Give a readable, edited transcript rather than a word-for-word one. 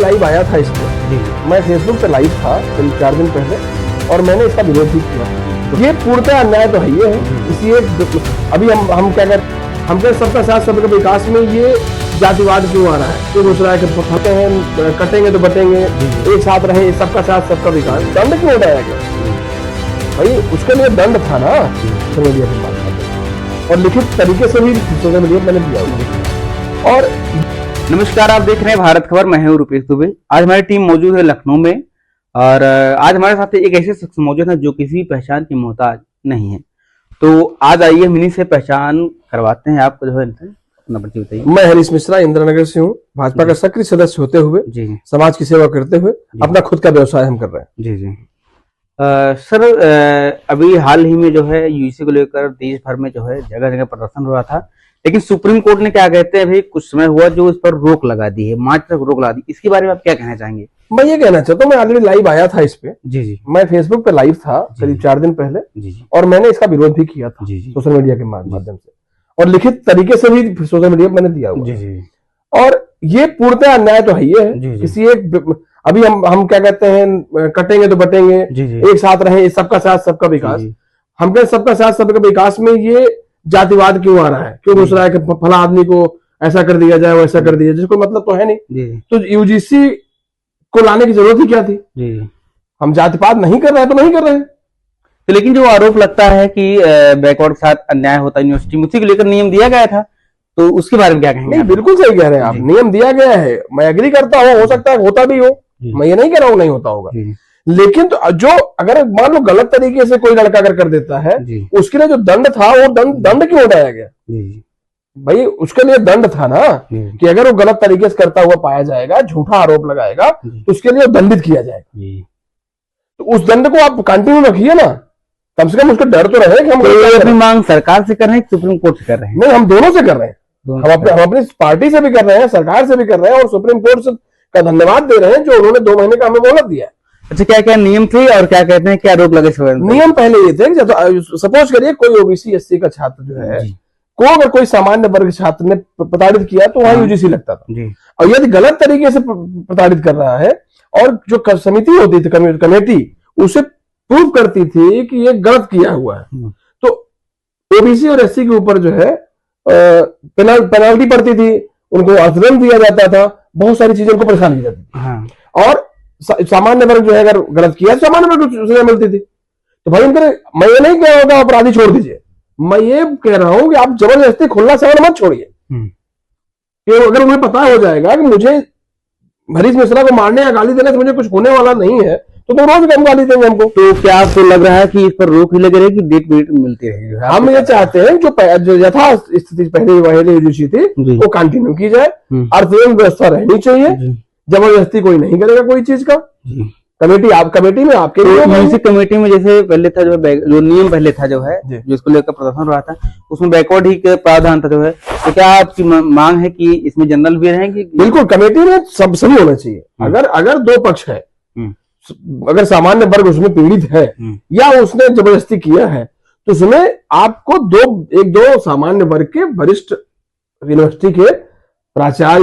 Live आया था इस पे, मैं फेसबुक पे लाइव था करीब 4 दिन पहले और मैंने इसका विरोध भी किया। ये पूर्णतः अन्याय तो है ही है। इसी अभी हम क्या कर हम कह सबका साथ सबका विकास में ये जातिवाद क्यों आ रहा है? क्यों दूसरा के फंसते हैं, कटेंगे तो बटेंगे, एक साथ रहे, सबका साथ सबका विकास, दंड क्यों उठाया गया भाई? उसके लिए दंड था ना सोशल मीडिया के माध्यम और लिखित तरीके से भी सोशल मीडिया मैंने दिया हुआ। और नमस्कार, आप देख रहे हैं भारत खबर। मैं हूं रुपेश दुबे। आज हमारी टीम मौजूद है लखनऊ में और आज हमारे साथ एक ऐसे शख्स मौजूद है जो किसी पहचान की मोहताज नहीं है। तो आज आइए हम इन्हीं से पहचान करवाते हैं। आपको जो है अपना परिचय बताइए। मैं हरीश मिश्रा इंदिरानगर से हूँ। भाजपा का सक्रिय सदस्य होते हुए जी समाज की सेवा करते हुए अपना खुद का व्यवसाय हम कर रहे हैं। जी जी सर, अभी हाल ही में जो है यूजीसी को लेकर देश भर में जो है जगह जगह प्रदर्शन हो रहा था, लेकिन सुप्रीम कोर्ट ने क्या कहते हैं, अभी कुछ समय हुआ जो इस पर रोक लगा दी है, मार्च तक रोक लगा दी। इसके बारे में आप क्या कहना चाहेंगे? मैं ये कहना चाहता हूँ, मैं ऑलरेडी लाइव आया था इस पे। जी मैं फेसबुक पे लाइव था करीब 4 दिन पहले और मैंने इसका विरोध भी किया था सोशल मीडिया के माध्यम से और लिखित तरीके से भी सोशल मीडिया मैंने दिया हुआ। और ये पूर्णतः अन्याय तो है ही है। किसी एक अभी हम क्या कहते हैं, कटेंगे तो बटेंगे, एक साथ रहे, सबका साथ सबका विकास। हम कह सबका साथ सबका विकास में ये जातिवाद क्यों आ रहा है? क्यों दूसरा के फला आदमी को ऐसा कर दिया जाए, वैसा कर दिया जाए, जिसको मतलब तो है नहीं। तो यूजीसी को लाने की जरूरत ही क्या थी? हम जातिवाद नहीं कर रहे हैं तो नहीं कर रहे हैं। तो लेकिन जो आरोप लगता है कि बैकवर्ड के साथ अन्याय होता है यूनिवर्सिटी में, उसी को लेकर नियम दिया गया था, तो उसके बारे में क्या कहेंगे? नहीं, बिल्कुल सही कह रहे हैं आप। नियम दिया गया है, मैं एग्री करता हूँ, हो सकता है होता भी हो, मैं ये नहीं कह रहा हूँ नहीं होता होगा। लेकिन तो जो अगर मान लो गलत तरीके से कोई लड़का अगर कर देता है, उसके लिए जो दंड था वो दंड क्यों उठाया गया भाई? उसके लिए दंड था ना कि अगर वो गलत तरीके से करता हुआ पाया जाएगा, झूठा आरोप लगाएगा, तो उसके लिए दंडित किया जाएगा। तो उस दंड को आप कंटिन्यू रखिए ना, कम से कम उसका डर तो रहे कि हम अपनी मांग सरकार से कर रहे हैं, सुप्रीम कोर्ट से कर रहे हैं। नहीं, हम दोनों से कर रहे हैं। हम अपनी पार्टी से भी कर रहे हैं, सरकार से भी कर रहे हैं और सुप्रीम कोर्ट का धन्यवाद दे रहे हैं जो उन्होंने 2 महीने का हमें मोहलत दिया है। अच्छा, क्या क्या नियम थे और क्या कहते हैं, क्या रोक लगे? नियम पहले ये थे कि सपोज करिए कोई ओबीसी एससी का छात्र जो है को अगर कोई सामान्य वर्ग छात्र ने प्रताड़ित किया तो वहां यूजीसी लगता था। और यदि गलत तरीके से प्रताड़ित कर रहा है और जो समिति होती थी, कमेटी, उसे प्रूव करती थी कि ये गलत किया हुआ है, तो ओबीसी और एससी के ऊपर जो है पेनल्टी पड़ती थी, उनको अर्थदंड दिया जाता था, बहुत सारी चीजें उनको परेशान की जाती थी। और सामान्य वर्ग जो है अगर गलत किया तो सामान्य वर्ग को सजा मिलती थी। तो भाई मैं ये नहीं कह रहा हूं कि अपराधी छोड़ दीजिए, मैं ये कह रहा हूं कि आप जबरदस्ती खुला सवाल मत छोड़िए। कि अगर उन्हें पता हो जाएगा कि मुझे हरीश मिश्रा को मारने या गाली देने से मुझे कुछ होने वाला नहीं है, तो रोज कम गाली देंगे हमको। तो क्या आपको लग रहा है कि इस पर रोक ही लगी रहेगी, डेट वेट मिलती रहेगी? हम ये चाहते हैं जो यथा स्थिति पहले यूजीसी थी वो कंटिन्यू की जाए, अर्थव्यवस्था व्यवस्था रहनी चाहिए, जबरदस्ती कोई नहीं करेगा कोई चीज का। कमेटी में आपके यूजीसी कमेटी में जैसे पहले था जो नियम पहले था जो है जिसको लेकर प्रदर्शन रहा था, उसमें बैकवर्ड ही के प्रावधान था जो है। तो क्या आपकी मांग है कि इसमें जनरल भी रहेंगे? बिल्कुल, कमेटी में सब सही होना चाहिए। अगर 2 पक्ष है, अगर सामान्य वर्ग उसमें पीड़ित है या उसने जबरदस्ती किया है, तो उसमें आपको 2 सामान्य वर्ग के वरिष्ठ यूनिवर्सिटी के प्राचार्य